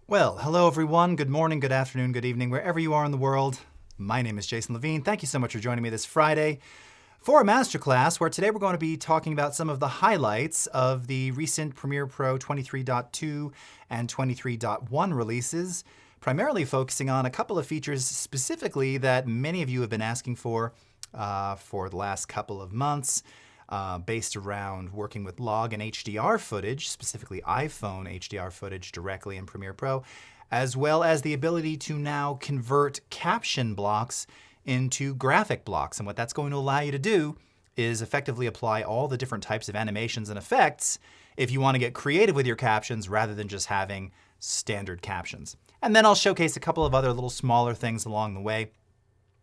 Well, hello everyone. Good morning, good afternoon, good evening, wherever you are in the world. My name is Jason Levine. Thank you so much for joining me this Friday for a masterclass where today we're going to be talking about some of the highlights of the recent Premiere Pro 23.2 and 23.1 releases, primarily focusing on a couple of features specifically that many of you have been asking for the last couple of months. Based around working with LOG and HDR footage, specifically iPhone HDR footage directly in Premiere Pro, as well as the ability to now convert caption blocks into graphic blocks. And what that's going to allow you to do is effectively apply all the different types of animations and effects if you want to get creative with your captions rather than just having standard captions. And then I'll showcase a couple of other little smaller things along the way.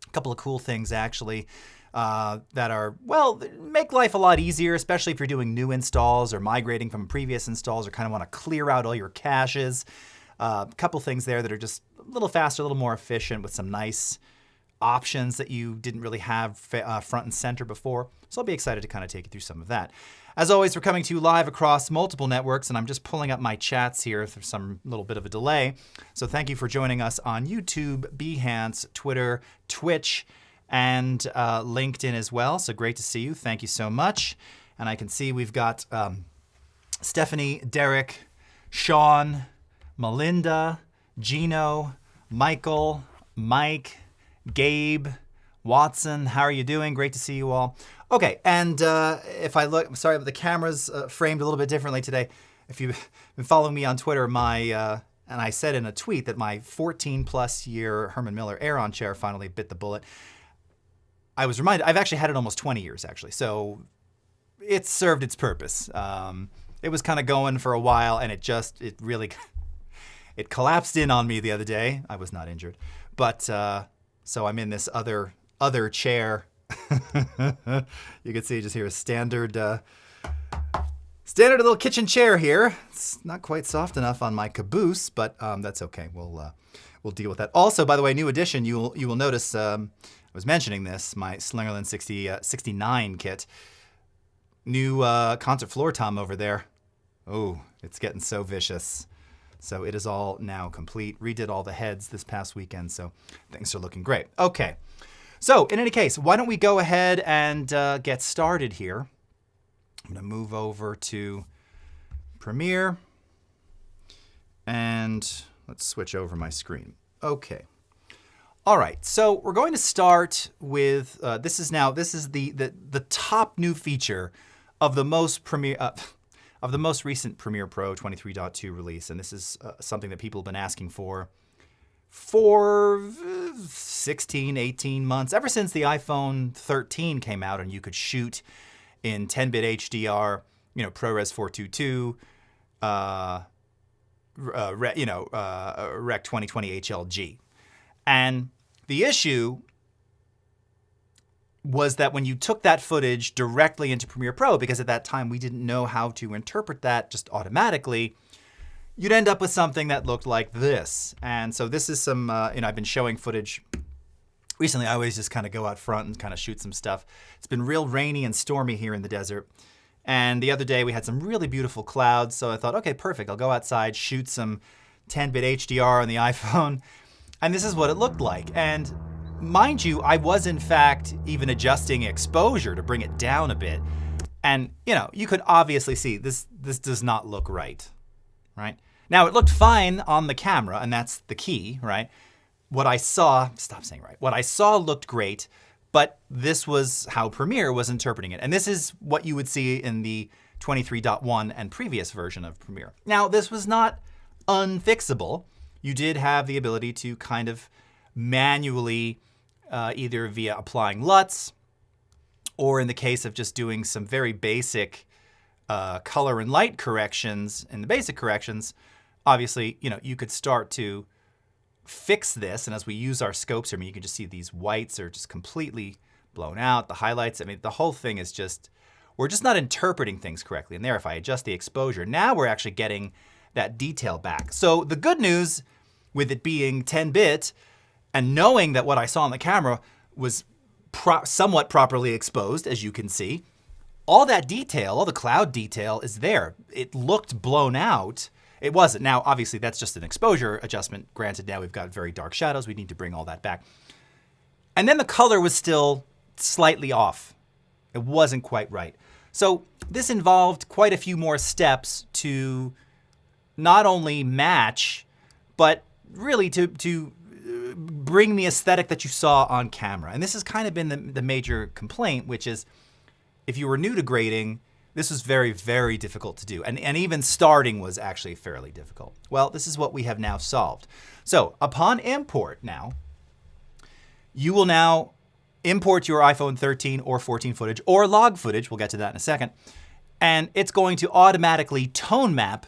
A couple of cool things actually. That are, well, make life a lot easier, especially if you're doing new installs or migrating from previous installs or kind of want to clear out all your caches. A couple things there that are just a little faster, a little more efficient with some nice options that you didn't really have front and center before. So I'll be excited to kind of take you through some of that. As always, we're coming to you live across multiple networks, and I'm just pulling up my chats here. There's some little bit of a delay. So thank you for joining us on YouTube, Behance, Twitter, Twitch, and LinkedIn as well. So great to see you. Thank you so much. And I can see we've got Stephanie, Derek, Sean, Melinda, Gino, Michael, Mike, Gabe, Watson. How are you doing? Great to see you all. Okay, and if I look, sorry, but the camera's framed a little bit differently today. If you've been following me on Twitter, and I said in a tweet that my 14+ year Herman Miller Aeron chair finally bit the bullet. I was reminded, I've actually had it almost 20 years actually, so it served its purpose. It was kind of going for a while and it really, it collapsed in on me the other day. I was not injured, but so I'm in this other chair. You can see just here a standard little kitchen chair here. It's not quite soft enough on my caboose, but that's okay. We'll deal with that. Also, by the way, new addition, you will notice, I was mentioning this, my Slingerland 69 kit. New concert floor tom over there. Oh, it's getting so vicious. So it is all now complete. Redid all the heads this past weekend, so things are looking great. Okay, so in any case, why don't we go ahead and get started here. I'm gonna move over to Premiere and let's switch over my screen. Okay. All right, so we're going to start with, this is the top new feature of the most recent Premiere Pro 23.2 release. And this is something that people have been asking for 16, 18 months, ever since the iPhone 13 came out and you could shoot in 10-bit HDR, ProRes 422, Rec 2020 HLG. And the issue was that when you took that footage directly into Premiere Pro, because at that time we didn't know how to interpret that just automatically, you'd end up with something that looked like this. And so this is some, I've been showing footage recently. I always just kind of go out front and kind of shoot some stuff. It's been real rainy and stormy here in the desert. And the other day we had some really beautiful clouds. So I thought, okay, perfect. I'll go outside, shoot some 10-bit HDR on the iPhone. And this is what it looked like. And mind you, I was in fact even adjusting exposure to bring it down a bit. And you could obviously see this does not look right? Now it looked fine on the camera, and that's the key, right? What I saw looked great, but this was how Premiere was interpreting it. And this is what you would see in the 23.1 and previous version of Premiere. Now, this was not unfixable. You did have the ability to kind of manually, either via applying LUTs, or in the case of just doing some very basic color and light corrections in the basic corrections, obviously, you could start to fix this. And as we use our scopes here, you can just see these whites are just completely blown out. The highlights, the whole thing is just, we're just not interpreting things correctly. And there, if I adjust the exposure, now we're actually getting that detail back. So the good news with it being 10-bit and knowing that what I saw on the camera was somewhat properly exposed, as you can see, all that detail, all the cloud detail is there. It looked blown out, It wasn't. Now, obviously, that's just an exposure adjustment. Granted, now we've got very dark shadows. We need to bring all that back. And then the color was still slightly off. It wasn't quite right. So this involved quite a few more steps to not only match, but really to bring the aesthetic that you saw on camera. And this has kind of been the major complaint, which is if you were new to grading, this was very, very difficult to do. And even starting was actually fairly difficult. Well, this is what we have now solved. So upon import now, you will now import your iPhone 13 or 14 footage or log footage. We'll get to that in a second. And it's going to automatically tone map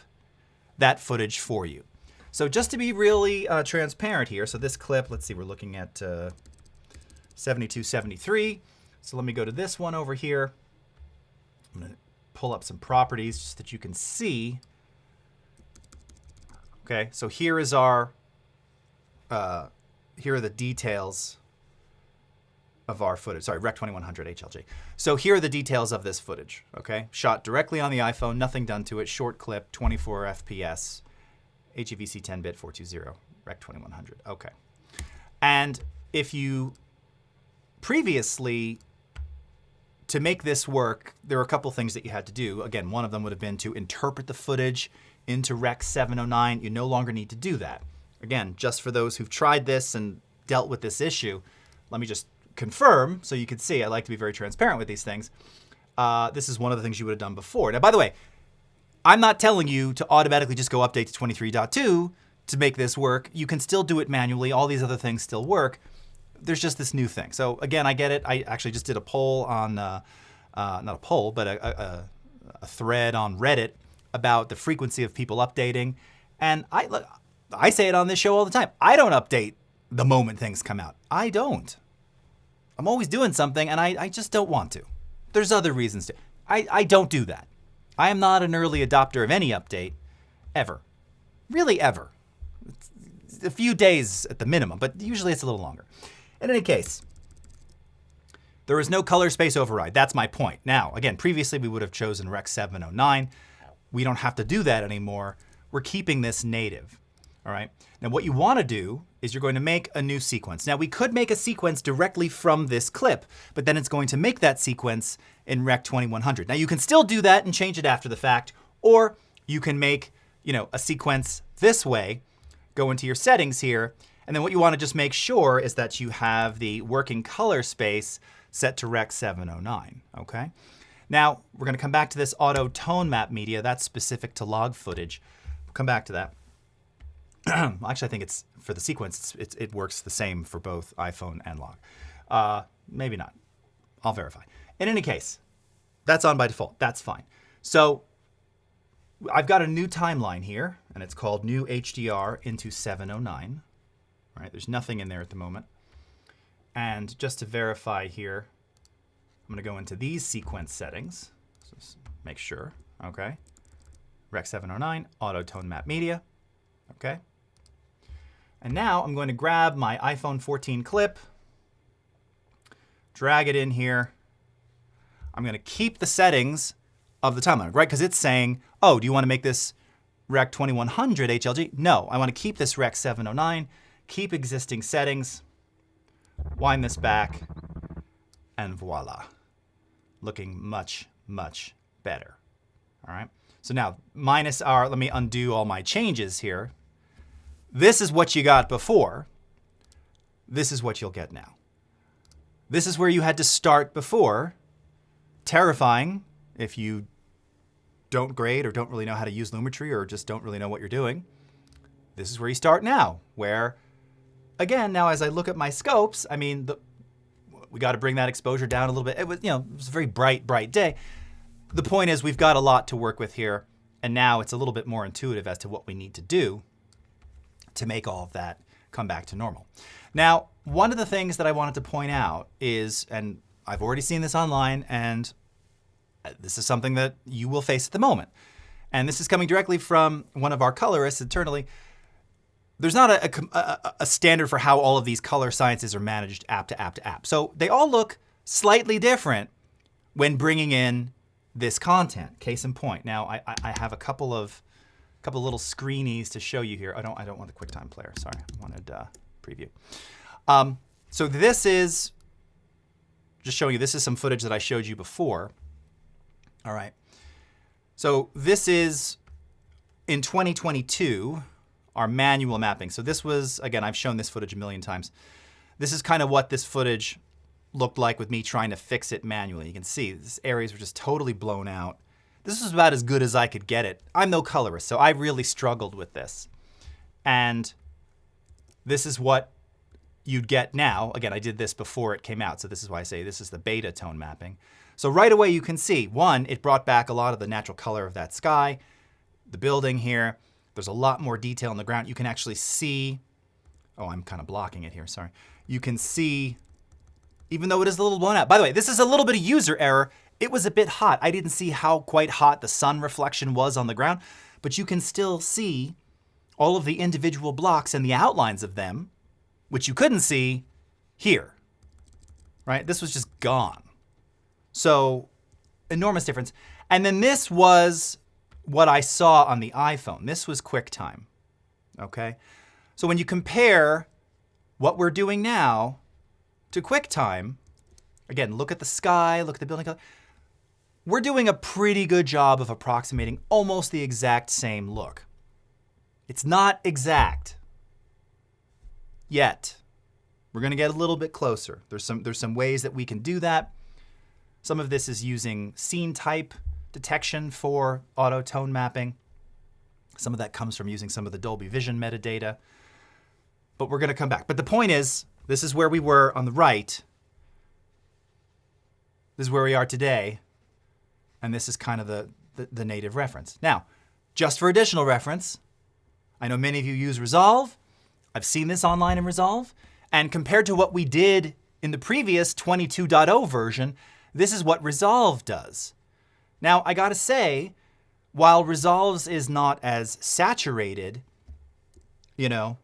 that footage for you. So just to be really transparent here, so this clip, let's see, we're looking at 7273. So let me go to this one over here. I'm going to pull up some properties just that you can see. Okay, so here is our, here are the details of our footage. Sorry, Rec 2100 HLG. So here are the details of this footage, okay? Shot directly on the iPhone, nothing done to it, short clip, 24 FPS, HEVC 10-bit 420, Rec 2100, okay. And if you previously, to make this work, there were a couple things that you had to do. Again, one of them would have been to interpret the footage into Rec 709. You no longer need to do that. Again, just for those who've tried this and dealt with this issue, let me just confirm so you can see. I like to be very transparent with these things. This is one of the things you would have done before. Now, by the way, I'm not telling you to automatically just go update to 23.2 to make this work. You can still do it manually. All these other things still work. There's just this new thing. So again, I get it. I actually just did a poll on, not a poll, but a thread on Reddit about the frequency of people updating. And I say it on this show all the time. I don't update the moment things come out. I don't. I'm always doing something and I just don't want to. There's other reasons to. I don't do that. I am not an early adopter of any update, ever. Really ever. It's a few days at the minimum, but usually it's a little longer. In any case, there is no color space override. That's my point. Now, again, previously we would have chosen Rec 709. We don't have to do that anymore. We're keeping this native. All right. Now, what you want to do is you're going to make a new sequence. Now, we could make a sequence directly from this clip, but then it's going to make that sequence in Rec 2100. Now, you can still do that and change it after the fact, or you can make, a sequence this way, go into your settings here, and then what you want to just make sure is that you have the working color space set to Rec 709, okay? Now, we're going to come back to this auto tone map media. That's specific to log footage. We'll come back to that. Actually, I think it's for the sequence, it works the same for both iPhone and log. Maybe not. I'll verify. In any case, that's on by default. That's fine. So I've got a new timeline here, and it's called New HDR into 709. All right, there's nothing in there at the moment. And just to verify here, I'm going to go into these sequence settings. So just make sure. Okay. Rec 709, auto tone map media. Okay. And now I'm going to grab my iPhone 14 clip, drag it in here. I'm going to keep the settings of the timeline, right? Because it's saying, oh, do you want to make this Rec 2100 HLG? No, I want to keep this Rec 709, keep existing settings, wind this back, and voila. Looking much, much better. All right. So now minus our, let me undo all my changes here. This is what you got before. This is what you'll get now. This is where you had to start before. Terrifying if you don't grade or don't really know how to use Lumetri or just don't really know what you're doing. This is where you start now, where, again, now as I look at my scopes, I mean, we got to bring that exposure down a little bit. It was, it was a very bright, bright day. The point is we've got a lot to work with here, and now it's a little bit more intuitive as to what we need to do to make all of that come back to normal. Now, one of the things that I wanted to point out is, and I've already seen this online, and this is something that you will face at the moment, and this is coming directly from one of our colorists internally. There's not a standard for how all of these color sciences are managed app to app to app. So they all look slightly different when bringing in this content. Case in point. Now, I have a couple of couple little screenies to show you here. I don't want the QuickTime player. Sorry, I wanted preview. So this is just showing you. This is some footage that I showed you before. All right. So this is in 2022 our manual mapping. So this was, again, I've shown this footage a million times. This is kind of what this footage looked like with me trying to fix it manually. You can see these areas were just totally blown out. This was about as good as I could get it. I'm no colorist, so I really struggled with this. And this is what you'd get now. Again, I did this before it came out, so this is why I say this is the beta tone mapping. So right away you can see, one, it brought back a lot of the natural color of that sky, the building here. There's a lot more detail on the ground. You can actually see, oh, I'm kind of blocking it here, sorry. You can see, even though it is a little blown out. By the way, this is a little bit of user error. It was a bit hot. I didn't see how quite hot the sun reflection was on the ground, but you can still see all of the individual blocks and the outlines of them, which you couldn't see here, right? This was just gone. So enormous difference. And then this was what I saw on the iPhone. This was QuickTime, okay? So when you compare what we're doing now to QuickTime, again, look at the sky, look at the building color. We're doing a pretty good job of approximating almost the exact same look. It's not exact yet. We're going to get a little bit closer. There's some ways that we can do that. Some of this is using scene type detection for auto tone mapping. Some of that comes from using some of the Dolby Vision metadata. But we're going to come back. But the point is, this is where we were on the right. This is where we are today. And this is kind of the native reference. Now, just for additional reference, I know many of you use Resolve. I've seen this online in Resolve. And compared to what we did in the previous 22.0 version, this is what Resolve does. Now, I gotta say, while Resolve's is not as saturated, you know,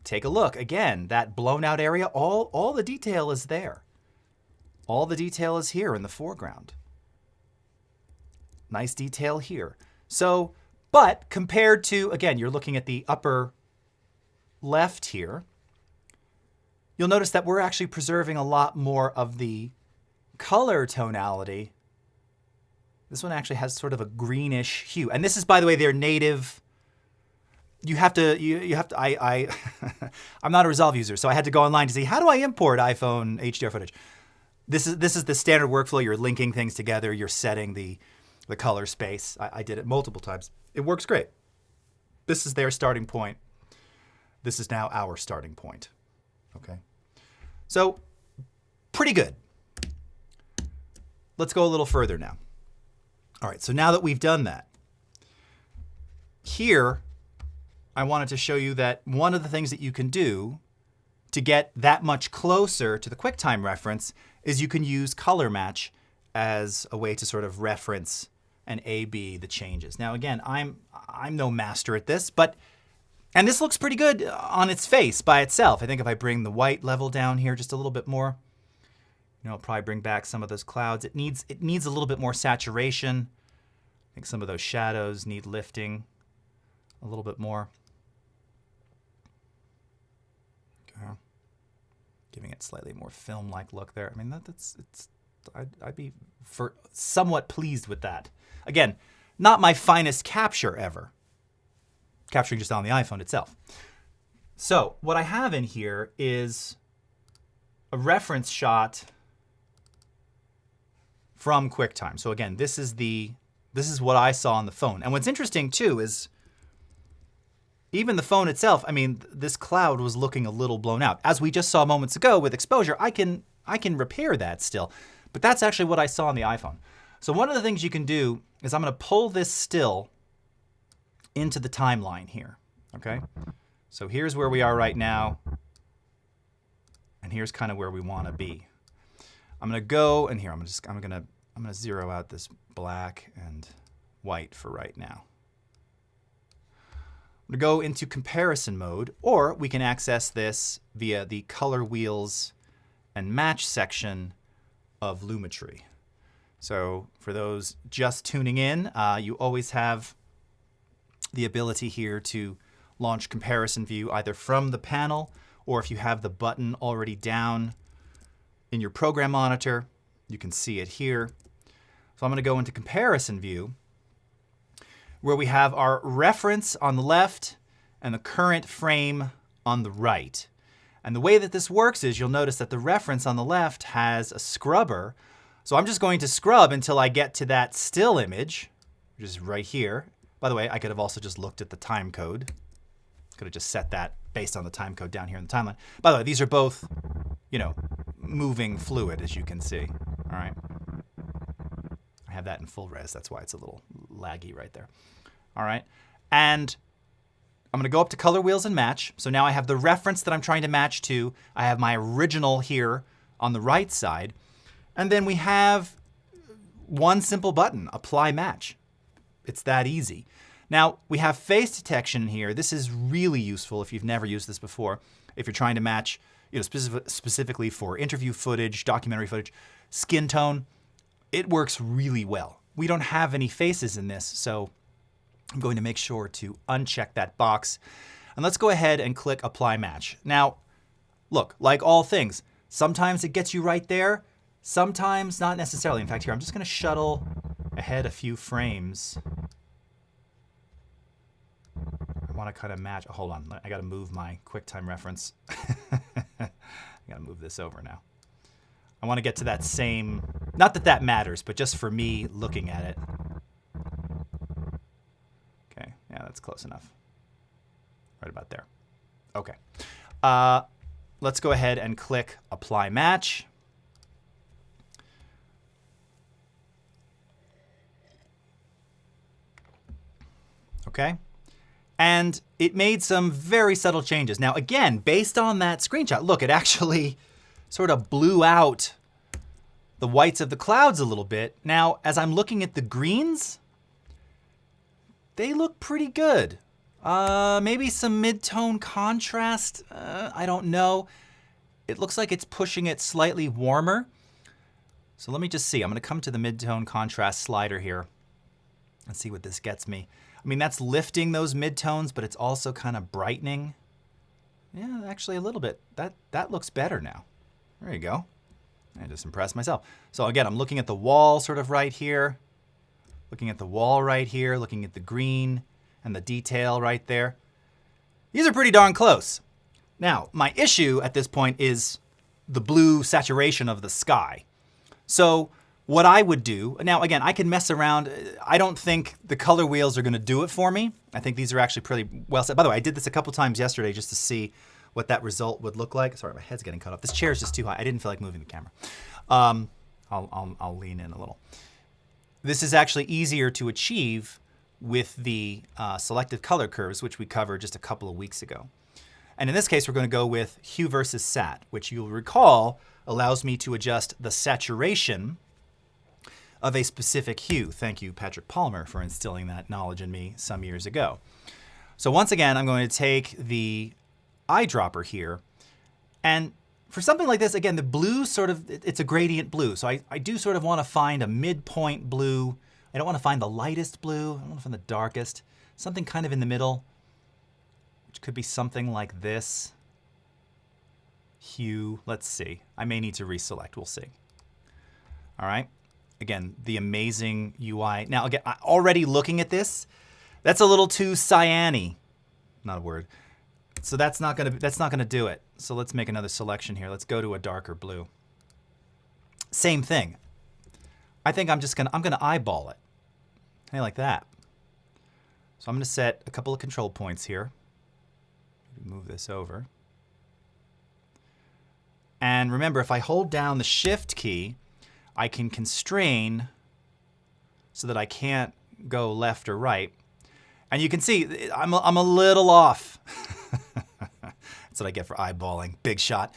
take a look. Again, that blown out area, all the detail is there. All the detail is here in the foreground. Nice detail here. So, but compared to, again, you're looking at the upper left here, you'll notice that we're actually preserving a lot more of the color tonality. This one actually has sort of a greenish hue. And this is, by the way, their native. You have to, I'm not a Resolve user, so I had to go online to see, how do I import iPhone HDR footage? This is the standard workflow. You're linking things together. You're setting the color space. I did it multiple times. It works great. This is their starting point. This is now our starting point. Okay. So pretty good. Let's go a little further now. All right, so now that we've done that, here I wanted to show you that one of the things that you can do to get that much closer to the QuickTime reference is you can use color match as a way to sort of reference and A/B the changes. Now again, I'm no master at this, and this looks pretty good on its face by itself. I think if I bring the white level down here just a little bit more, you know, it'll probably bring back some of those clouds. It needs a little bit more saturation. I think some of those shadows need lifting a little bit more. Okay. Giving it slightly more film-like look there. I mean, I'd be somewhat pleased with that. Again, not my finest capture ever. Capturing just on the iPhone itself. So what I have in here is a reference shot from QuickTime. So again, this is what I saw on the phone. And what's interesting too is even the phone itself, I mean, this cloud was looking a little blown out. As we just saw moments ago with exposure, I can repair that still. But that's actually what I saw on the iPhone. So one of the things you can do is I'm going to pull this still into the timeline here, okay? So here's where we are right now, and here's kind of where we want to be. I'm going to go, and here I'm going to zero out this black and white for right now. I'm going to go into comparison mode, or we can access this via the color wheels and match section of Lumetri. So for those just tuning in, you always have the ability here to launch comparison view either from the panel, or if you have the button already down in your program monitor, you can see it here. So I'm going to go into comparison view, where we have our reference on the left and the current frame on the right. And the way that this works is you'll notice that the reference on the left has a scrubber. So I'm just going to scrub until I get to that still image, which is right here. By the way, I could have also just looked at the time code. Could have just set that based on the time code down here in the timeline. By the way, these are both, you know, moving fluid, as you can see. All right. I have that in full res. That's why it's a little laggy right there. All right. And I'm going to go up to color wheels and match. So now I have the reference that I'm trying to match to. I have my original here on the right side. And then we have one simple button, apply match. It's that easy. Now we have face detection here. This is really useful if you've never used this before. If you're trying to match, you know, specifically for interview footage, documentary footage, skin tone, it works really well. We don't have any faces in this, so I'm going to make sure to uncheck that box. And let's go ahead and click Apply Match. Now, look, like all things, sometimes it gets you right there, sometimes not necessarily. In fact, here, I'm just going to shuttle ahead a few frames. I want to kind of match. Oh, hold on, I got to move my QuickTime reference. I got to move this over now. I want to get to that same, not that that matters, but just for me looking at it. Okay, yeah, that's close enough. Right about there. Okay. Let's go ahead and click Apply Match. Okay. And it made some very subtle changes. Now, again, based on that screenshot, look, it actually sort of blew out the whites of the clouds a little bit. Now, as I'm looking at the greens, they look pretty good. Maybe some mid-tone contrast. I don't know. It looks like it's pushing it slightly warmer. So let me just see. I'm going to come to the mid-tone contrast slider here and see what this gets me. I mean, that's lifting those mid-tones, but it's also kind of brightening. Yeah, actually a little bit. That looks better now. There you go. I just impressed myself. So again, I'm looking at the wall sort of right here. Looking at the wall right here, looking at the green and the detail right there. These are pretty darn close. Now, my issue at this point is the blue saturation of the sky. So what I would do, now again, I can mess around. I don't think the color wheels are going to do it for me. I think these are actually pretty well set. By the way, I did this a couple times yesterday just to see what that result would look like. Sorry, my head's getting cut off. This chair is just too high. I didn't feel like moving the camera. I'll lean in a little. This is actually easier to achieve with the selective color curves, which we covered just a couple of weeks ago. And in this case, we're going to go with hue versus sat, which you'll recall allows me to adjust the saturation of a specific hue. Thank you, Patrick Palmer, for instilling that knowledge in me some years ago. So once again, I'm going to take the eyedropper here. And for something like this, again, the blue sort of, it's a gradient blue. So I do sort of want to find a midpoint blue. I don't want to find the lightest blue. I don't want to find the darkest. Something kind of in the middle, which could be something like this. Hue, let's see. I may need to reselect, we'll see. All right. Again, the amazing UI. Now, again, already looking at this, that's a little too cyan-y. Not a word. So that's not gonna do it. So let's make another selection here. Let's go to a darker blue. Same thing. I think I'm gonna eyeball it. Hey, like that. So I'm gonna set a couple of control points here. Move this over. And remember, if I hold down the Shift key, I can constrain so that I can't go left or right. And you can see I'm a little off. That's what I get for eyeballing. Big shot.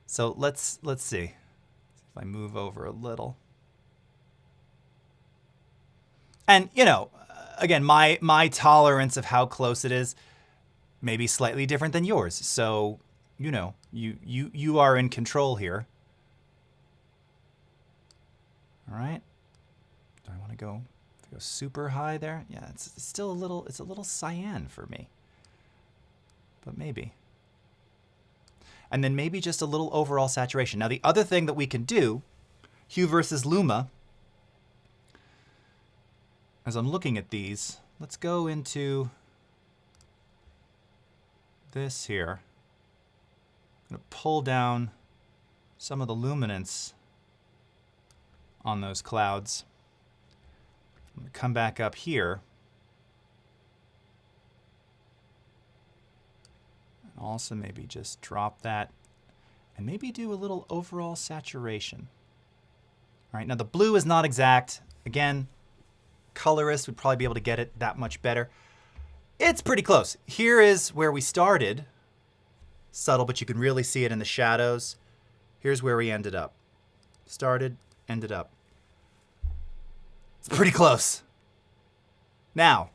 So let's see. If I move over a little. And you know, again, my tolerance of how close it is may be slightly different than yours. So, you know, you are in control here. All right. Do I want to go Go super high there. Yeah, it's still it's a little cyan for me. But maybe. And then maybe just a little overall saturation. Now the other thing that we can do, hue versus luma, as I'm looking at these, let's go into this here. I'm going to pull down some of the luminance on those clouds. I'm going to come back up here. And also maybe just drop that and maybe do a little overall saturation. All right, now the blue is not exact. Again, colorist would probably be able to get it that much better. It's pretty close. Here is where we started. Subtle, but you can really see it in the shadows. Here's where we ended up. Started, ended up. It's pretty close. Now,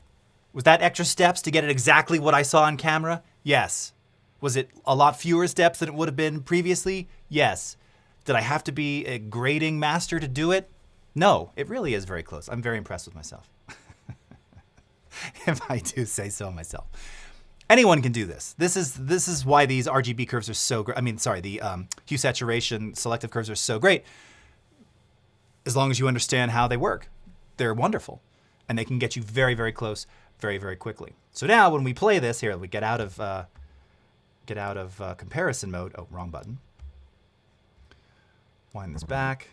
was that extra steps to get it exactly what I saw on camera? Yes. Was it a lot fewer steps than it would have been previously? Yes. Did I have to be a grading master to do it? No, it really is very close. I'm very impressed with myself. If I do say so myself. Anyone can do this. This is why these RGB curves are so great. I mean, sorry, the hue saturation selective curves are so great. As long as you understand how they work, they're wonderful, and they can get you very, very close, very, very quickly. So now, when we play this here, we get out of comparison mode. Oh, wrong button. Wind this back.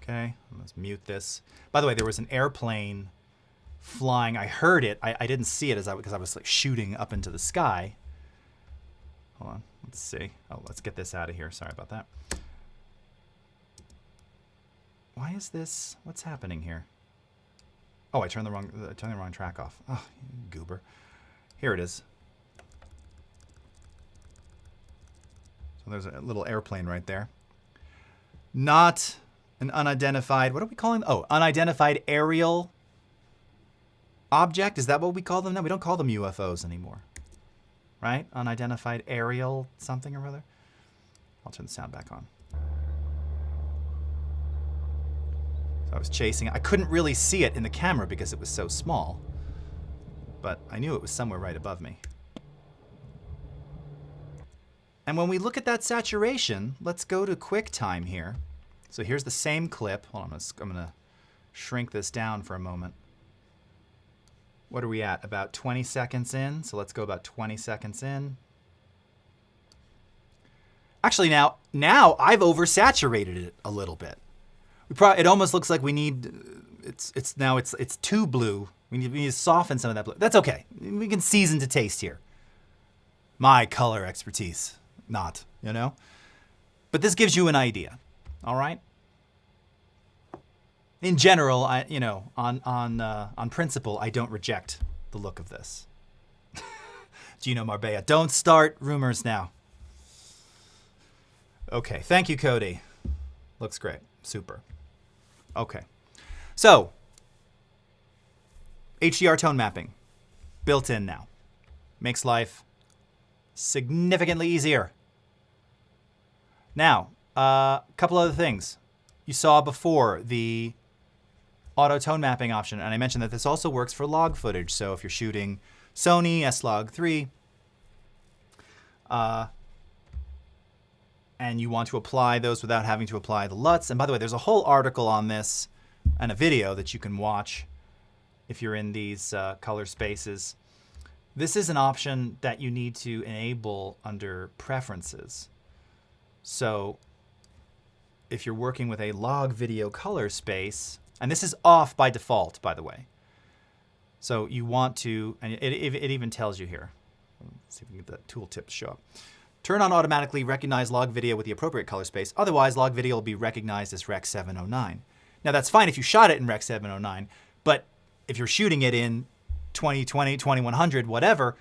Okay, let's mute this. By the way, there was an airplane flying. I heard it. I didn't see it because I was like shooting up into the sky. Hold on. Let's see. Oh, let's get this out of here. Sorry about that. Why is this? What's happening here? Oh, I turned the wrong track off. Oh, goober. Here it is. So there's a little airplane right there. Not an unidentified, what are we calling? Oh, unidentified aerial object. Is that what we call them now? We don't call them UFOs anymore, right? Unidentified aerial something or other. I'll turn the sound back on. So I was chasing it. I couldn't really see it in the camera because it was so small, but I knew it was somewhere right above me. And when we look at that saturation, let's go to QuickTime here. So here's the same clip. Hold on, I'm gonna shrink this down for a moment. What are we at? About 20 seconds in. So let's go about 20 seconds in. Actually, now I've oversaturated it a little bit. It almost looks like we need. It's too blue. We need to soften some of that blue. That's okay. We can season to taste here. My color expertise, not, you know. But this gives you an idea. All right. In general, on principle, I don't reject the look of this. Gino Marbella, don't start rumors now. Okay, thank you, Cody. Looks great, super. Okay, so HDR tone mapping, built in now, makes life significantly easier. Now, a couple other things. You saw before the auto tone mapping option, and I mentioned that this also works for log footage. So if you're shooting Sony S-Log3 and you want to apply those without having to apply the LUTs, and by the way, there's a whole article on this and a video that you can watch if you're in these color spaces. This is an option that you need to enable under preferences. So if you're working with a log video color space, and this is off by default, by the way. So you want to, and it even tells you here. Let's see if we can get the tooltip to show up. Turn on automatically recognize log video with the appropriate color space. Otherwise, log video will be recognized as Rec 709. Now that's fine if you shot it in Rec 709, but if you're shooting it in 2020, 2100, whatever,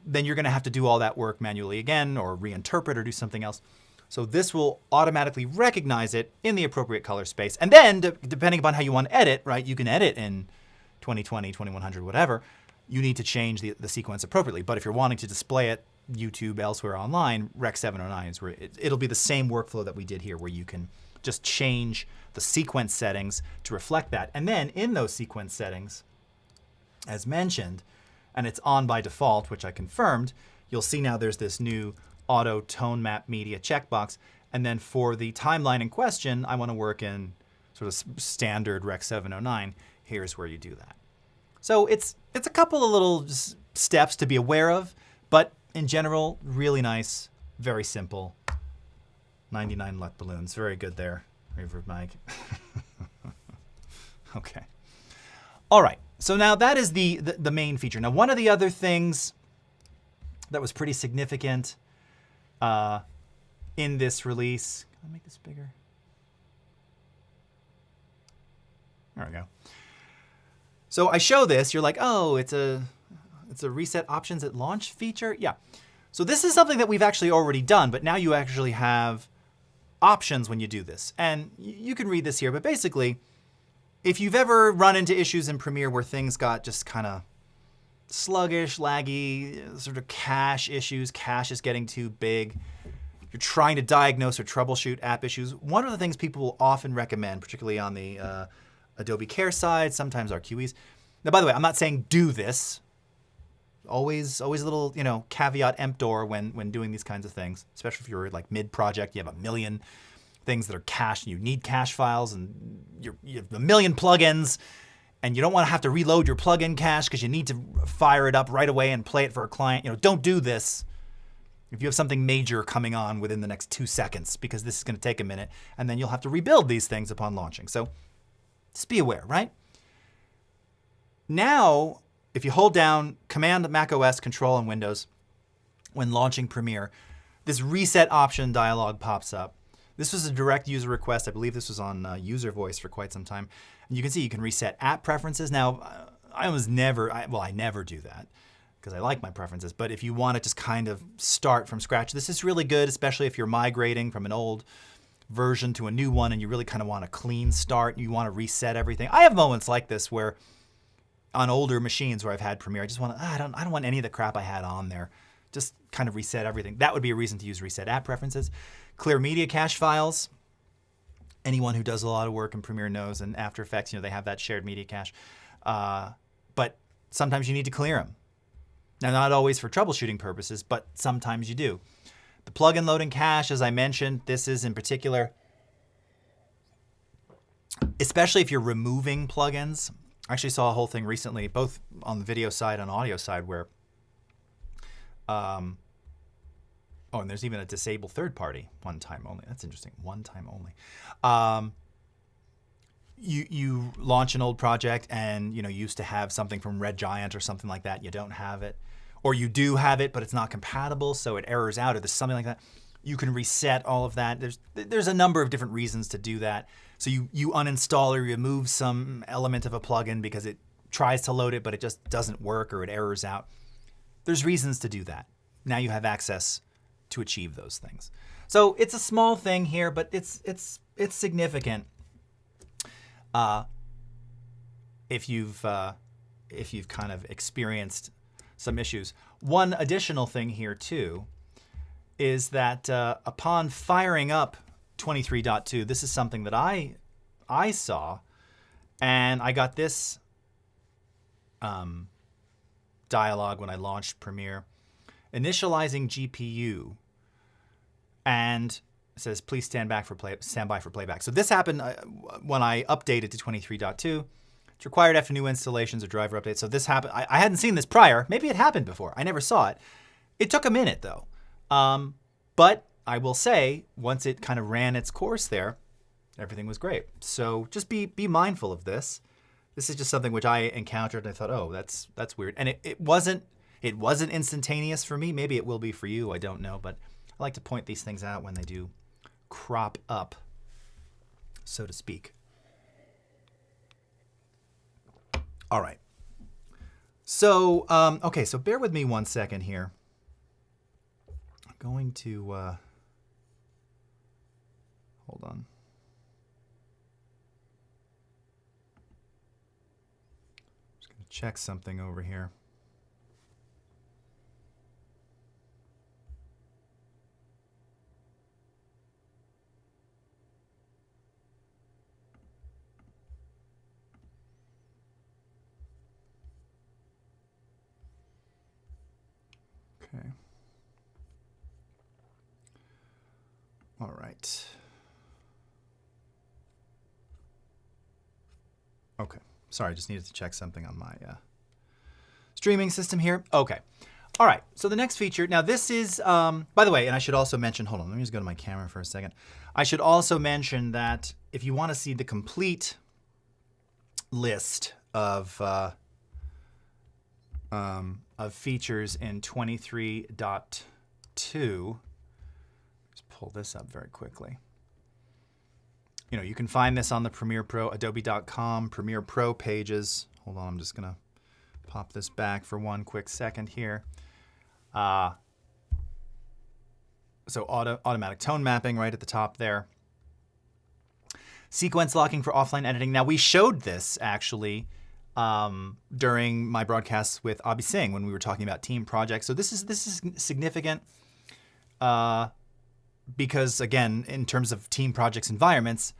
then you're gonna have to do all that work manually again or reinterpret or do something else. So this will automatically recognize it in the appropriate color space. And then, depending upon how you want to edit, right, you can edit in 2020, 2100, whatever. You need to change the sequence appropriately. But if you're wanting to display it YouTube, elsewhere online, Rec 709 is where it'll be the same workflow that we did here, where you can just change the sequence settings to reflect that. And then in those sequence settings, as mentioned, and it's on by default, which I confirmed, you'll see now there's this new auto tone map media checkbox. And then for the timeline in question, I want to work in sort of standard Rec 709. Here's where you do that. So it's a couple of little steps to be aware of, but in general, really nice, very simple. 99 LUT balloons, very good there. Reverb mic. Okay. All right. So now that is the main feature. Now, one of the other things that was pretty significant in this release. Can I make this bigger? There we go. So I show this. You're like, oh, it's a reset options at launch feature. Yeah. So this is something that we've actually already done, but now you actually have options when you do this. And you can read this here, but basically, if you've ever run into issues in Premiere where things got just kind of sluggish, laggy, sort of cache issues, cache is getting too big, you're trying to diagnose or troubleshoot app issues, one of the things people will often recommend, particularly on the Adobe Care side, sometimes our QEs. Now, by the way, I'm not saying do this. Always a little, caveat emptor when doing these kinds of things, especially if you're like mid-project, you have a million things that are cached, and you need cache files, and you have a million plugins, and you don't want to have to reload your plugin cache because you need to fire it up right away and play it for a client. Don't do this if you have something major coming on within the next 2 seconds, because this is going to take a minute, and then you'll have to rebuild these things upon launching. So just be aware, right? Now, if you hold down Command macOS, Control, and Windows when launching Premiere, this reset option dialog pops up. This was a direct user request. I believe this was on user voice for quite some time. And you can see you can reset app preferences. Now, I never do that because I like my preferences. But if you want to just kind of start from scratch, this is really good, especially if you're migrating from an old version to a new one and you really kind of want a clean start. You want to reset everything. I have moments like this where on older machines where I've had Premiere, I just want to, I don't want any of the crap I had on there. Just kind of reset everything. That would be a reason to use reset app preferences. Clear media cache files. Anyone who does a lot of work in Premiere knows, and After Effects, they have that shared media cache. But sometimes you need to clear them. Now, not always for troubleshooting purposes, but sometimes you do. The plugin loading cache, as I mentioned, this is in particular, especially if you're removing plugins. I actually saw a whole thing recently, both on the video side and audio side, where and there's even a disable third party, one time only. That's interesting, one time only. You launch an old project and used to have something from Red Giant or something like that. You don't have it, or you do have it, but it's not compatible, so it errors out, or there's something like that. You can reset all of that. There's a number of different reasons to do that. So you uninstall or remove some element of a plugin because it tries to load it, but it just doesn't work or it errors out. There's reasons to do that. Now you have access to achieve those things. So it's a small thing here, but it's significant. If you've kind of experienced some issues. One additional thing here too is that upon firing up 23.2, this is something that I saw, and I got this dialog when I launched Premiere, initializing GPU, and it says please stand by for playback. So this happened when I updated to 23.2. It's required after new installations or driver updates. So this happened. I hadn't seen this prior. Maybe it happened before. I never saw it. It took a minute though. But I will say, once it kind of ran its course there, everything was great. So just be mindful of this. This is just something which I encountered and I thought, oh, that's weird. And it wasn't instantaneous for me. Maybe it will be for you. I don't know. But I like to point these things out when they do crop up, so to speak. All right. So, okay, so bear with me 1 second here. I'm going to, hold on. Just going to check something over here. Okay. All right. Okay. Sorry, I just needed to check something on my streaming system here. Okay. All right. So the next feature. Now this is, by the way, and I should also mention, hold on, let me just go to my camera for a second. I should also mention that if you want to see the complete list of features in 23.2, let's pull this up very quickly. You know, you can find this on the Premiere Pro, adobe.com, Premiere Pro pages. Hold on, I'm just going to pop this back for one quick second here. So automatic tone mapping right at the top there. Sequence locking for offline editing. Now, we showed this actually during my broadcasts with Abhi Singh when we were talking about team projects. So this is significant because, again, in terms of team projects environments,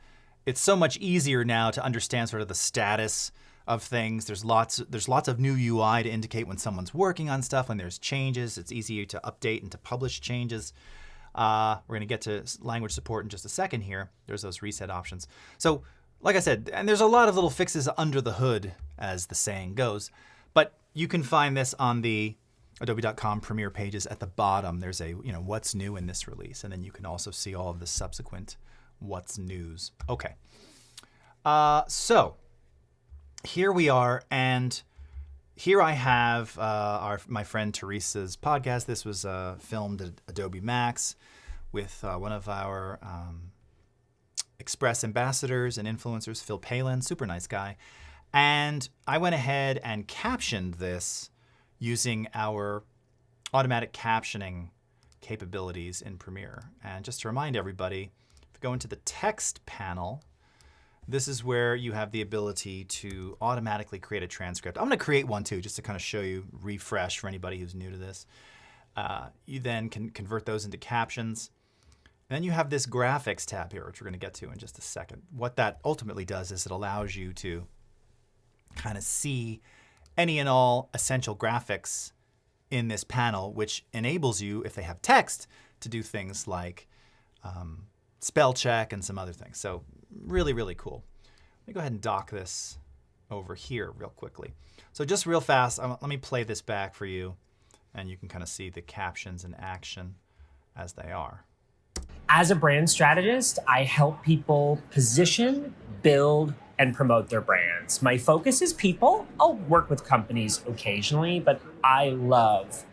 it's so much easier now to understand sort of the status of things. There's lots of new UI to indicate when someone's working on stuff, when there's changes. It's easier to update and to publish changes. We're going to get to language support in just a second here. There's those reset options. So like I said, and there's a lot of little fixes under the hood, as the saying goes, but you can find this on the adobe.com Premiere pages at the bottom. There's a, you know, what's new in this release, and then you can also see all of the subsequent what's news. Okay. So here we are, and here I have my friend Teresa's podcast. This was filmed at Adobe Max with one of our Express ambassadors and influencers, Phil Palin, super nice guy. And I went ahead and captioned this using our automatic captioning capabilities in Premiere. And just to remind everybody, if you go into the text panel, this is where you have the ability to automatically create a transcript. I'm going to create one too, just to kind of show you, refresh for anybody who's new to this. You then can convert those into captions. And then you have this graphics tab here, which we're going to get to in just a second. What that ultimately does is it allows you to kind of see any and all essential graphics in this panel, which enables you, if they have text, to do things like spell check and some other things. So really, really cool. Let me go ahead and dock this over here real quickly. So just real fast, let me play this back for you, and you can kind of see the captions in action as they are. As a brand strategist, I help people position, build, and promote their brands. My focus is people. I'll work with companies occasionally, but I love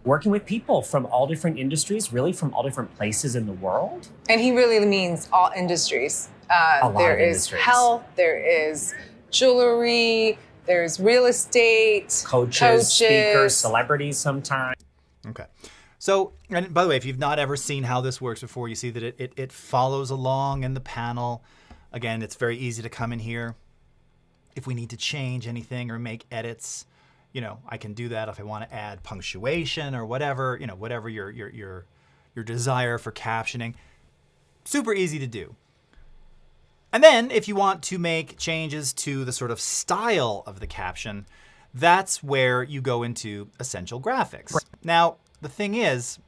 working with people from all different industries, really from all different places in the world. And he really means all industries. There is health, there is jewelry, there's real estate, coaches, speakers, celebrities sometimes. Okay. So, and by the way, if you've not ever seen how this works before, you see that it follows along in the panel. Again, it's very easy to come in here. If we need to change anything or make edits, you know, I can do that if I want to add punctuation or whatever, you know, whatever your desire for captioning. Super easy to do. And then if you want to make changes to the sort of style of the caption, that's where you go into essential graphics. Right. Now, the thing is,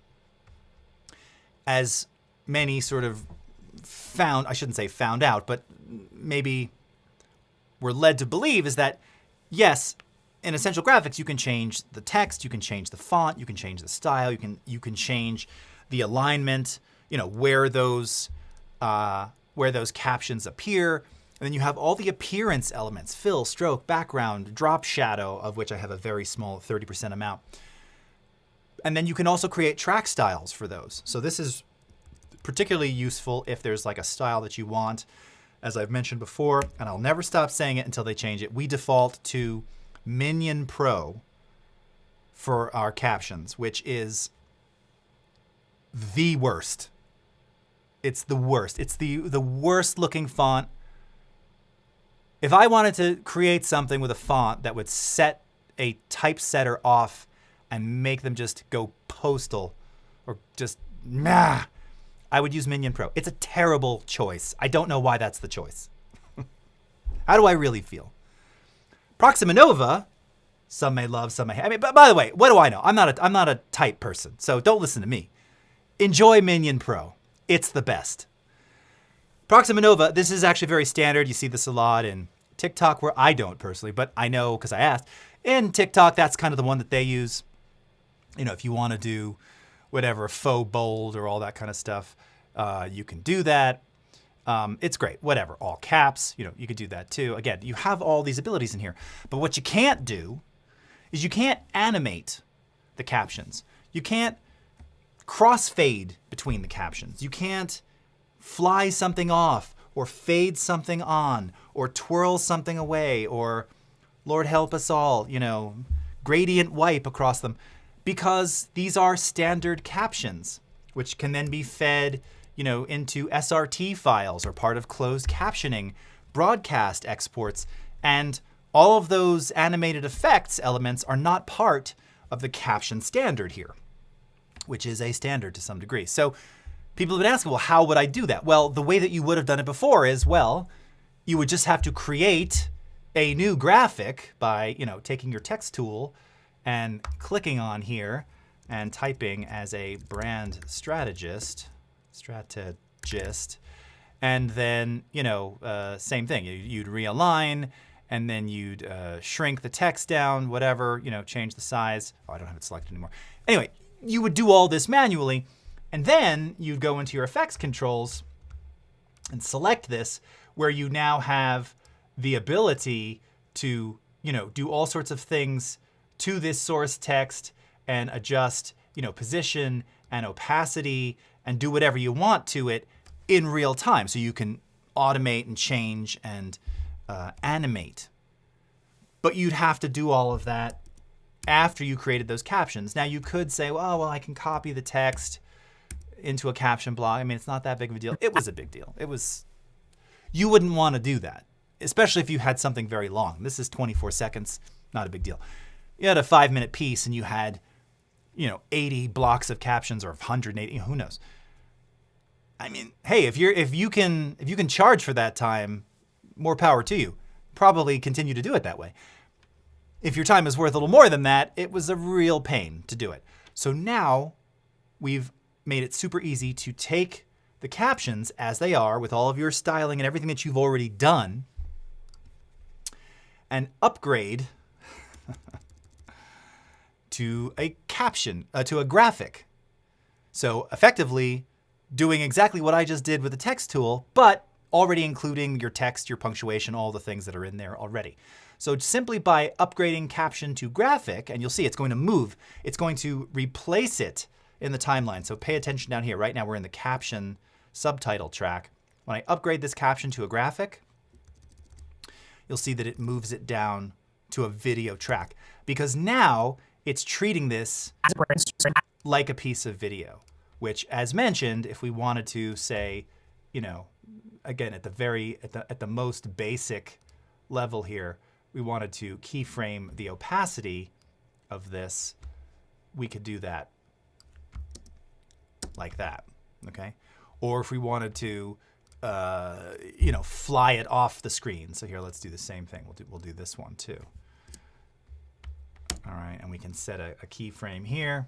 as many sort of I shouldn't say found out, but maybe we're led to believe, is that, yes, in essential graphics, you can change the text, you can change the font, you can change the style, you can change the alignment, you know, where those captions appear. And then you have all the appearance elements: fill, stroke, background, drop shadow, of which I have a very small 30% amount. And then you can also create track styles for those. So this is particularly useful if there's like a style that you want. As I've mentioned before, and I'll never stop saying it until they change it, we default to Minion Pro for our captions, which is the worst. It's the worst. It's the worst looking font. If I wanted to create something with a font that would set a typesetter off and make them just go postal or just nah, I would use Minion Pro. It's a terrible choice. I don't know why that's the choice. How do I really feel? Proxima Nova Some may love, some may hate. I mean, but by the way, what do I know? I'm not a type person, so don't listen to me. Enjoy Minion Pro. It's the best. Proxima Nova, this is actually very standard. You see this a lot in TikTok, where I don't personally, but I know because I asked. In TikTok, that's kind of the one that they use. You know, if you want to do whatever, faux bold or all that kind of stuff, you can do that. It's great, whatever, all caps, you know, you could do that too. Again, you have all these abilities in here, but what you can't do is you can't animate the captions. You can't crossfade between the captions. You can't fly something off or fade something on or twirl something away or, Lord help us all, you know, gradient wipe across them, because these are standard captions, which can then be fed, you know, into SRT files or part of closed captioning, broadcast exports, and all of those animated effects elements are not part of the caption standard here, which is a standard to some degree. So people have been asking, well, how would I do that? Well, the way that you would have done it before is, well, you would just have to create a new graphic by, you know, taking your text tool and clicking on here and typing as a brand strategist, and then, you know, same thing. You'd realign, and then you'd shrink the text down, whatever, you know, change the size. Oh, I don't have it selected anymore. Anyway, you would do all this manually, and then you'd go into your effects controls and select this, where you now have the ability to, you know, do all sorts of things to this source text and adjust, you know, position and opacity and do whatever you want to it in real time. So you can automate and change and animate. But you'd have to do all of that after you created those captions. Now you could say, well, I can copy the text into a caption block. I mean, it's not that big of a deal. It was a big deal. You wouldn't want to do that, especially if you had something very long. This is 24 seconds, not a big deal. You had a 5-minute piece and you had, you know, 80 blocks of captions or 180, who knows? I mean, hey, if you can charge for that time, more power to you. Probably continue to do it that way. If your time is worth a little more than that, it was a real pain to do it. So now we've made it super easy to take the captions as they are with all of your styling and everything that you've already done and upgrade to a caption, to a graphic. So effectively doing exactly what I just did with the text tool, but already including your text, your punctuation, all the things that are in there already. So simply by upgrading caption to graphic, and you'll see it's going to move, it's going to replace it in the timeline. So pay attention down here. Right now we're in the caption subtitle track. When I upgrade this caption to a graphic, you'll see that it moves it down to a video track, because now it's treating this like a piece of video, which, as mentioned, if we wanted to say, you know, again, at the most basic level here, we wanted to keyframe the opacity of this, we could do that like that, okay? Or if we wanted to, you know, fly it off the screen. So here, let's do the same thing. We'll do this one too. All right, and we can set a keyframe here.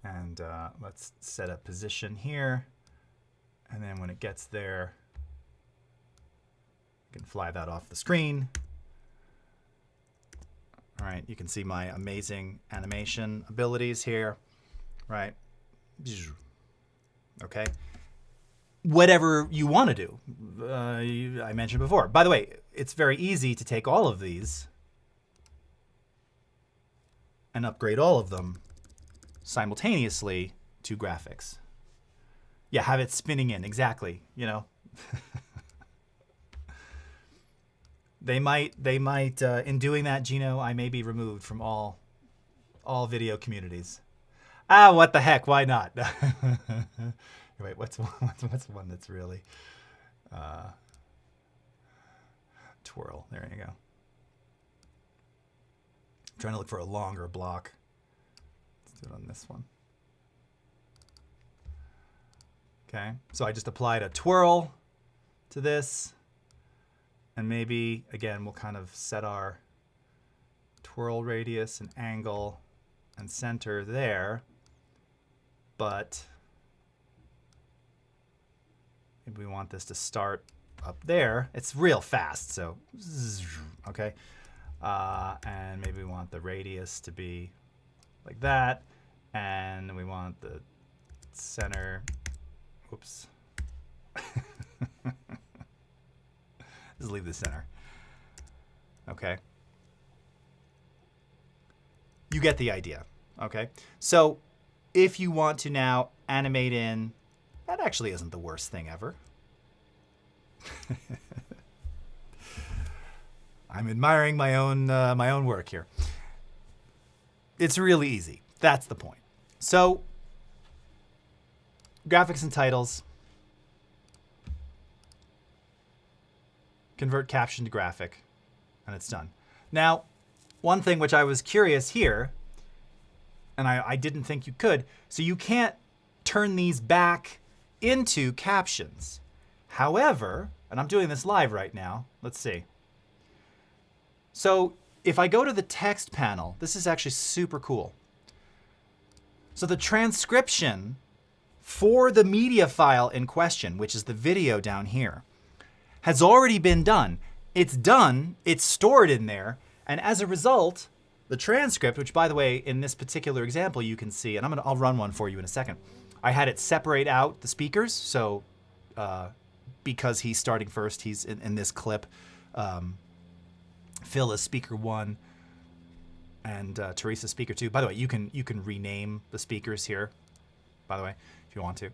And let's set a position here. And then when it gets there, you can fly that off the screen. All right, you can see my amazing animation abilities here, right? Okay. Whatever you want to do, I mentioned before. By the way, it's very easy to take all of these and upgrade all of them simultaneously to graphics. Yeah, have it spinning in, exactly, you know. They might, in doing that, Gino, I may be removed from all video communities. Ah, what the heck, why not? Wait, what's one that's really, twirl, there you go. I'm trying to look for a longer block. Let's do it on this one. Okay, so I just applied a twirl to this, and maybe, again, we'll kind of set our twirl radius and angle and center there, but maybe we want this to start up there. It's real fast, so okay. And maybe we want the radius to be like that, and we want the center. Oops. Just leave the center. Okay. You get the idea. Okay. So if you want to now animate in, that actually isn't the worst thing ever. I'm admiring my own work here. It's really easy. That's the point. So graphics and titles. Convert caption to graphic, and it's done. Now, one thing which I was curious here, and I didn't think you could, so you can't turn these back into captions. However, and I'm doing this live right now, let's see. So if I go to the text panel, this is actually super cool. So the transcription for the media file in question, which is the video down here, has already been done. It's done, it's stored in there, and as a result, the transcript, which by the way, in this particular example, you can see, and I'll run one for you in a second. I had it separate out the speakers, so because he's starting first, he's in this clip. Phil is speaker 1, and Teresa speaker 2. By the way, you can rename the speakers here, by the way, if you want to.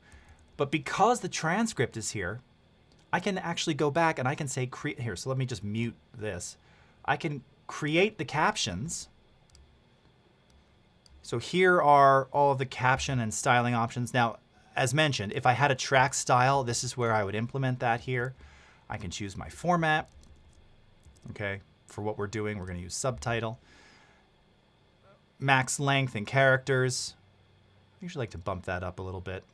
But because the transcript is here, I can actually go back and I can say create here. So let me just mute this. I can create the captions. So here are all of the caption and styling options. Now, as mentioned, if I had a track style, this is where I would implement that here. I can choose my format. Okay, for what we're doing, we're going to use subtitle. Max length and characters. I usually like to bump that up a little bit.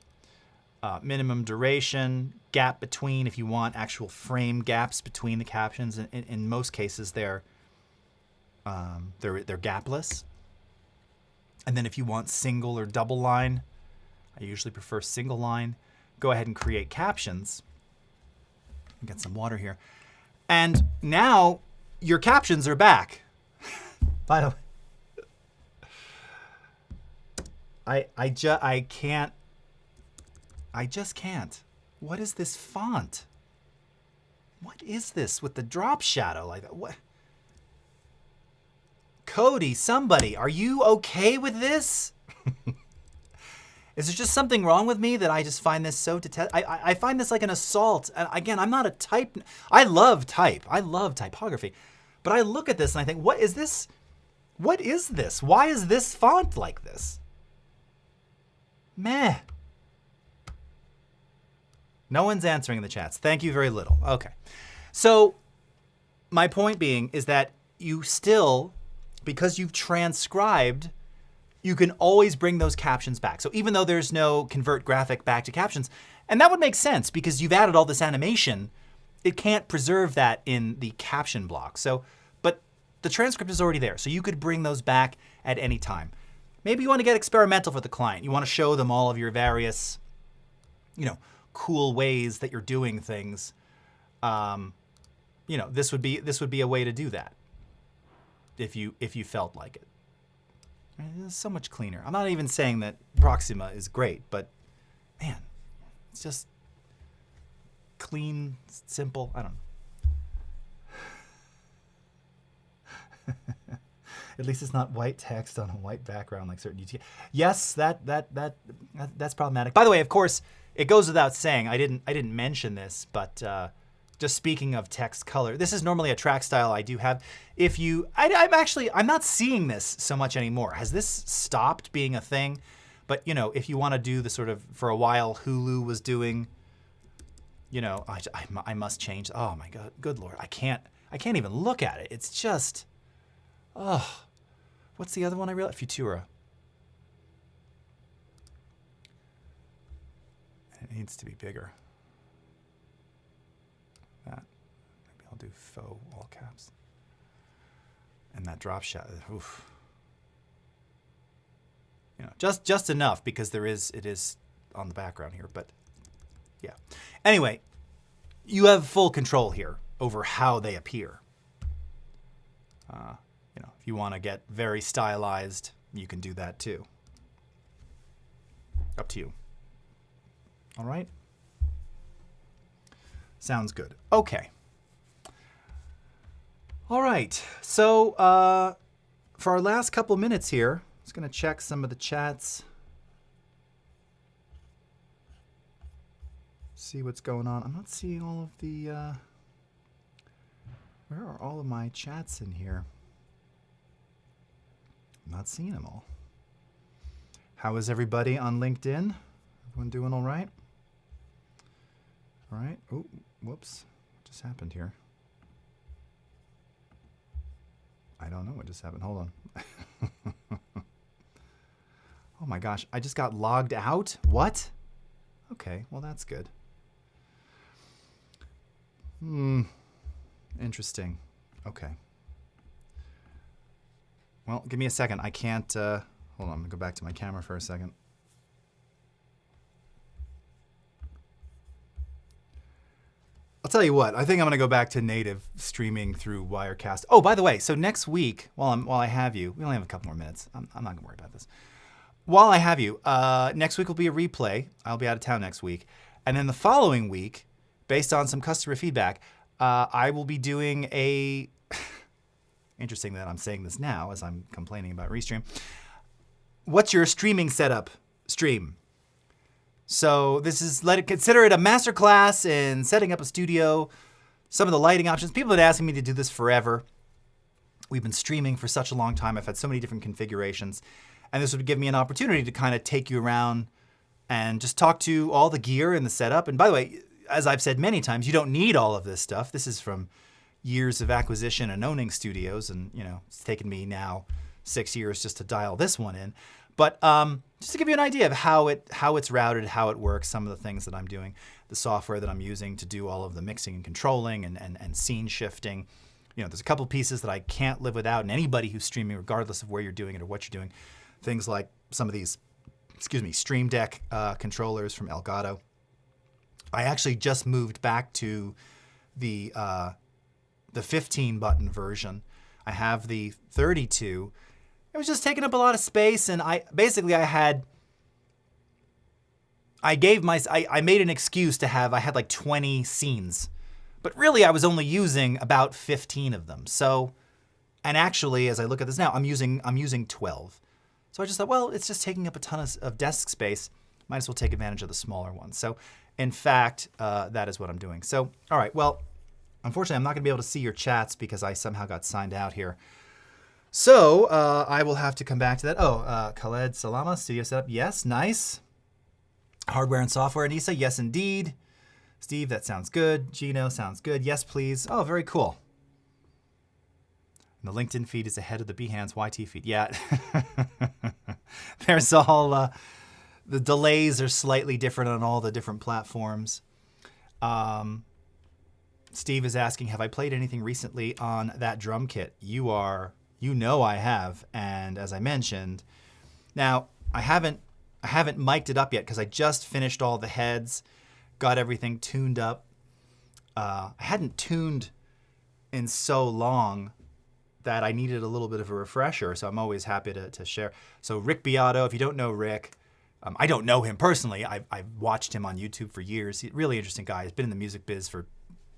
Minimum duration, gap between, if you want actual frame gaps between the captions. In most cases, they're gapless. And then if you want single or double line, I usually prefer single line. Go ahead and create captions. Get some water here. And now your captions are back. By the way, I just can't. What is this font? What is this with the drop shadow like that? What? Cody, somebody, are you okay with this? Is there just something wrong with me that I just find this so I find this like an assault. And again, I'm not a type. I love type. I love typography. But I look at this and I think, what is this? What is this? Why is this font like this? Meh. No one's answering in the chats. Thank you very little. Okay. So my point being is that you still, because you've transcribed, you can always bring those captions back. So even though there's no convert graphic back to captions, and that would make sense because you've added all this animation, it can't preserve that in the caption block. So, but the transcript is already there. So you could bring those back at any time. Maybe you want to get experimental for the client. You want to show them all of your various, cool ways that you're doing things. This would be a way to do that if you felt like it. It's so much cleaner. I'm not even saying that Proxima is great, but man, it's just clean, simple. I don't know. At least it's not white text on a white background like certain UTF. Yes, that's problematic. By the way, of course, it goes without saying. I didn't mention this, but just speaking of text color, this is normally a track style I do have. I'm not seeing this so much anymore. Has this stopped being a thing? But if you want to do the sort of, for a while Hulu was doing, I must change. Oh my God, good Lord, I can't even look at it. It's just, what's the other one I realized? Futura. It needs to be bigger. That. Maybe I'll do faux all caps. And that drop shot, oof. You know, just enough because it is on the background here, but yeah. Anyway, you have full control here over how they appear. You know, if you want to get very stylized, you can do that too. Up to you. All right. Sounds good. Okay. All right. So for our last couple minutes here, I'm just going to check some of the chats. See what's going on. I'm not seeing all of the... where are all of my chats in here? I'm not seeing them all. How is everybody on LinkedIn? Everyone doing all right? All right. Oh, whoops. What just happened here? I don't know what just happened. Hold on. Oh my gosh. I just got logged out? What? Okay. Well, that's good. Interesting. Okay. Well, give me a second. I can't... hold on. I'm going to go back to my camera for a second. I'll tell you what. I think I'm going to go back to native streaming through Wirecast. Oh, by the way, so next week, while I have you... We only have a couple more minutes. I'm not going to worry about this. While I have you, next week will be a replay. I'll be out of town next week. And then the following week, based on some customer feedback, I will be doing a... Interesting that I'm saying this now as I'm complaining about Restream. What's your streaming setup stream? So this is, consider it a masterclass in setting up a studio, some of the lighting options. People have been asking me to do this forever. We've been streaming for such a long time. I've had so many different configurations. And this would give me an opportunity to kind of take you around and just talk to all the gear and the setup. And by the way, as I've said many times, you don't need all of this stuff. This is from years of acquisition and owning studios. And, you know, it's taken me now 6 years just to dial this one in. But just to give you an idea of how it's routed, how it works, some of the things that I'm doing, the software that I'm using to do all of the mixing and controlling and scene shifting. You know, there's a couple pieces that I can't live without, and anybody who's streaming, regardless of where you're doing it or what you're doing, things like some of these, Stream Deck controllers from Elgato. I actually just moved back to the 15 button version. I have the 32. It was just taking up a lot of space, and I made an excuse to have, I had like 20 scenes, but really I was only using about 15 of them. So, and actually, as I look at this now, I'm using 12. So I just thought, well, it's just taking up a ton of desk space. Might as well take advantage of the smaller ones. So, in fact, that is what I'm doing. So, all right, well, unfortunately, I'm not going to be able to see your chats because I somehow got signed out here. So, I will have to come back to that. Oh, Khaled Salama, studio setup. Yes, nice. Hardware and software, Anissa. Yes, indeed. Steve, that sounds good. Gino, sounds good. Yes, please. Oh, very cool. And the LinkedIn feed is ahead of the Behance YT feed. Yeah. There's all... the delays are slightly different on all the different platforms. Steve is asking, have I played anything recently on that drum kit? You know I have, and as I mentioned, now I haven't mic'd it up yet because I just finished all the heads, got everything tuned up. I hadn't tuned in so long that I needed a little bit of a refresher, so I'm always happy to share. So Rick Beato, if you don't know Rick, I don't know him personally. I've watched him on YouTube for years. He's a really interesting guy. He's been in the music biz for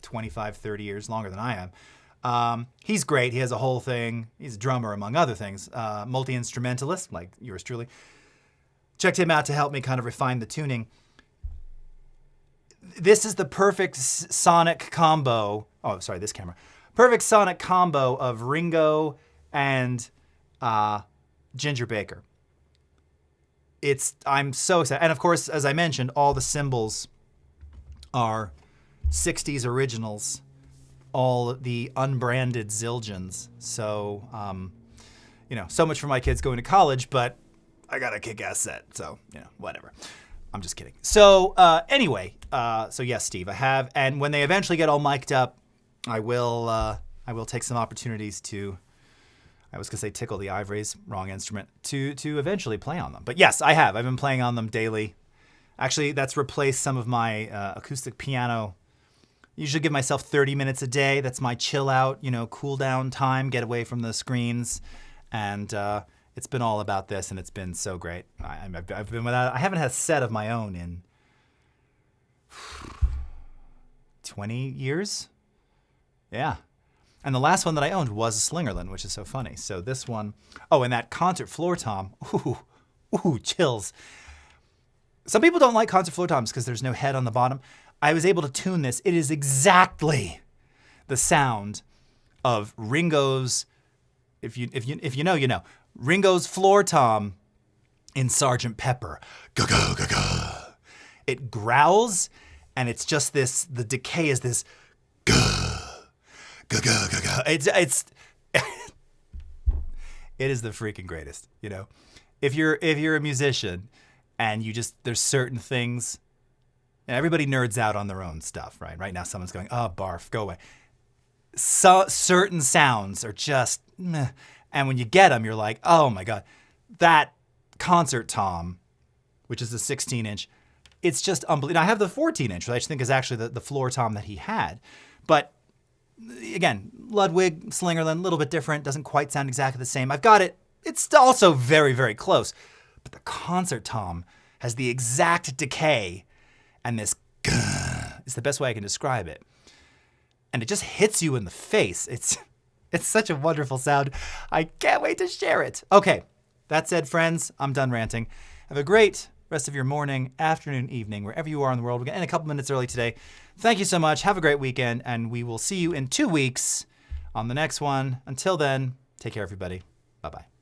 25, 30 years, longer than I am. He's great. He has a whole thing. He's a drummer, among other things. Multi-instrumentalist, like yours truly. Checked him out to help me kind of refine the tuning. This is the perfect sonic combo. Oh, sorry, this camera. Perfect sonic combo of Ringo and Ginger Baker. I'm so excited. And of course, as I mentioned, all the cymbals are 60s originals, all the unbranded Zildjians. So, so much for my kids going to college, but I got a kick-ass set. So, whatever. I'm just kidding. So, anyway, so yes, Steve, I have. And when they eventually get all mic'd up, I will take some opportunities to I was going to say tickle the ivories, wrong instrument, to eventually play on them. But yes, I have. I've been playing on them daily. Actually, that's replaced some of my acoustic piano. Usually give myself 30 minutes a day. That's my chill out, cool down time, get away from the screens. And it's been all about this, and it's been so great. I've been without. I haven't had a set of my own in 20 years. Yeah. And the last one that I owned was a Slingerland, which is so funny. So this one, and that concert floor tom, ooh, chills. Some people don't like concert floor toms because there's no head on the bottom. I was able to tune this. It is exactly the sound of Ringo's, if you know, you know, Ringo's floor tom in Sgt. Pepper. Ga-ga, ga-ga. It growls, and it's just this, the decay is this, ga. It's it is the freaking greatest, If you're a musician and there's certain things, and everybody nerds out on their own stuff, right? Right now someone's going, "Oh, barf, go away." So certain sounds are just meh. And when you get them, you're like, "Oh my God." That concert tom, which is a 16-inch, it's just unbelievable. I have the 14-inch, which I think is actually the floor tom that he had. But again, Ludwig, Slingerland, a little bit different, doesn't quite sound exactly the same. I've got it. It's also very, very close. But the concert tom has the exact decay, and this is the best way I can describe it. And it just hits you in the face. It's such a wonderful sound. I can't wait to share it. Okay, that said, friends, I'm done ranting. Have a great rest of your morning, afternoon, evening, wherever you are in the world. We're going to end a couple minutes early today. Thank you so much. Have a great weekend, and we will see you in 2 weeks on the next one. Until then, take care, everybody. Bye-bye.